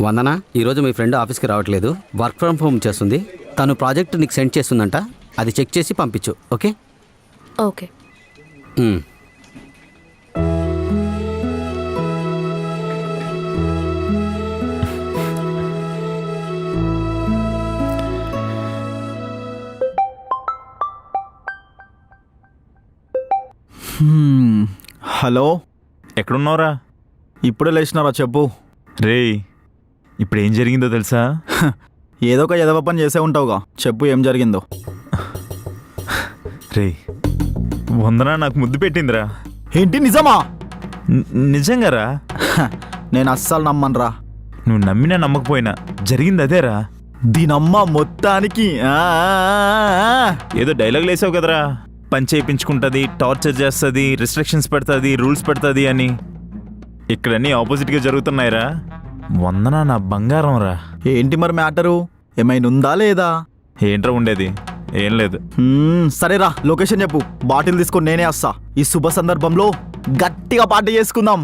వందన, ఈరోజు మీ ఫ్రెండ్ ఆఫీస్కి రావట్లేదు, వర్క్ ఫ్రమ్ హోమ్ చేస్తుంది. తను ప్రాజెక్ట్ నీకు సెండ్ చేస్తుందంట, అది చెక్ చేసి పంపించు. ఓకే? ఓకే. హలో, ఎక్కడున్నావురా? ఇప్పుడే లేచినారా? చెప్పు. రేయ్, ఇప్పుడు ఏం జరిగిందో తెలుసా? ఏదో ఒక ఎదవ పని చేసే ఉంటావుగా. చెప్పు, ఏం జరిగిందో. రేయ్, వందన నాకు ముద్దు పెట్టిందిరా. ఏంటి, నిజమా? నిజంగారా? నేను అస్సలు నమ్మనురా. నువ్వు నమ్మినా నమ్మకపోయినా జరిగింది అదేరా. దీనమ్మ మొత్తానికి ఏదో డైలాగ్ లేసావు కదరా, పని చేయించుకుంటుంది, టార్చర్ చేస్తుంది, రిస్ట్రిక్షన్స్ పెడుతుంది, రూల్స్ పెడుతుంది అని. ఇక్కడన్నీ ఆపోజిట్గా జరుగుతున్నాయిరా. వందన నా బంగారం రా. ఏంటి మరి మ్యాటరు? ఏమైనా ఉందా లేదా? ఏంట్రా ఉండేది? ఏం లేదు. సరేరా, లొకేషన్ చెప్పు. బాటిల్ తీసుకొని నేనే వస్తా. ఈ శుభ సందర్భంలో గట్టిగా పార్టీ చేసుకుందాం.